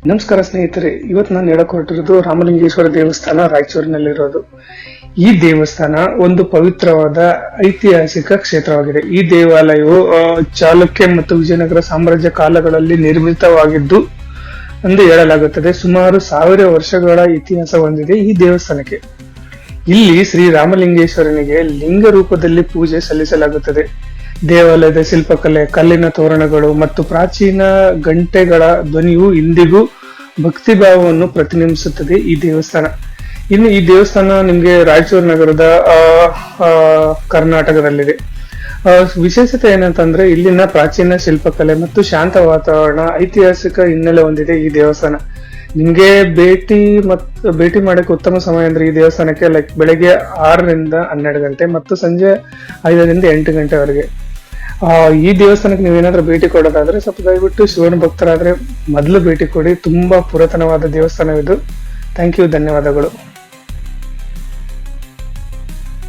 ನಮಸ್ಕಾರ ಸ್ನೇಹಿತರೆ, ಇವತ್ತು ನಾನು ಹೇಳಕ್ ಹೊರಟಿರೋದು ರಾಮಲಿಂಗೇಶ್ವರ ದೇವಸ್ಥಾನ ರಾಯಚೂರಿನಲ್ಲಿರೋದು. ಈ ದೇವಸ್ಥಾನ ಒಂದು ಪವಿತ್ರವಾದ ಐತಿಹಾಸಿಕ ಕ್ಷೇತ್ರವಾಗಿದೆ. ಈ ದೇವಾಲಯವು ಚಾಲುಕ್ಯ ಮತ್ತು ವಿಜಯನಗರ ಸಾಮ್ರಾಜ್ಯ ಕಾಲಗಳಲ್ಲಿ ನಿರ್ಮಿತವಾಗಿದ್ದು ಎಂದು ಹೇಳಲಾಗುತ್ತದೆ. ಸುಮಾರು 1000 ವರ್ಷಗಳ ಇತಿಹಾಸ ಹೊಂದಿದೆ ಈ ದೇವಸ್ಥಾನಕ್ಕೆ. ಇಲ್ಲಿ ಶ್ರೀ ರಾಮಲಿಂಗೇಶ್ವರನಿಗೆ ಲಿಂಗ ರೂಪದಲ್ಲಿ ಪೂಜೆ ಸಲ್ಲಿಸಲಾಗುತ್ತದೆ. ದೇವಾಲಯದ ಶಿಲ್ಪಕಲೆ, ಕಲ್ಲಿನ ತೋರಣಗಳು ಮತ್ತು ಪ್ರಾಚೀನ ಗಂಟೆಗಳ ಧ್ವನಿಯು ಇಂದಿಗೂ ಭಕ್ತಿಭಾವವನ್ನು ಪ್ರತಿಬಿಂಬಿಸುತ್ತದೆ ಈ ದೇವಸ್ಥಾನ. ಇನ್ನು ಈ ದೇವಸ್ಥಾನ ನಿಮ್ಗೆ ರಾಯಚೂರು ನಗರದ ಕರ್ನಾಟಕದಲ್ಲಿದೆ. ವಿಶೇಷತೆ ಏನಂತಂದ್ರೆ ಇಲ್ಲಿನ ಪ್ರಾಚೀನ ಶಿಲ್ಪಕಲೆ ಮತ್ತು ಶಾಂತ ವಾತಾವರಣ ಐತಿಹಾಸಿಕ ಹಿನ್ನೆಲೆ ಹೊಂದಿದೆ ಈ ದೇವಸ್ಥಾನ. ನಿಮ್ಗೆ ಭೇಟಿ ಮಾಡಕ್ಕೆ ಉತ್ತಮ ಸಮಯ ಅಂದ್ರೆ ಈ ದೇವಸ್ಥಾನಕ್ಕೆ ಬೆಳಗ್ಗೆ 6 ರಿಂದ 12 ಗಂಟೆ ಮತ್ತು ಸಂಜೆ 5 ರಿಂದ 8 ಗಂಟೆವರೆಗೆ. ಈ ದೇವಸ್ಥಾನಕ್ಕೆ ನೀವೇನಾದ್ರೂ ಭೇಟಿ ಕೊಡೋದಾದ್ರೆ ಸ್ವಲ್ಪ ದಯವಿಟ್ಟು ಶಿವನ ಭಕ್ತರಾದ್ರೆ ಮೊದಲು ಭೇಟಿ ಕೊಡಿ. ತುಂಬಾ ಪುರಾತನವಾದ ದೇವಸ್ಥಾನವಿದು. ಥ್ಯಾಂಕ್ ಯು, ಧನ್ಯವಾದಗಳು.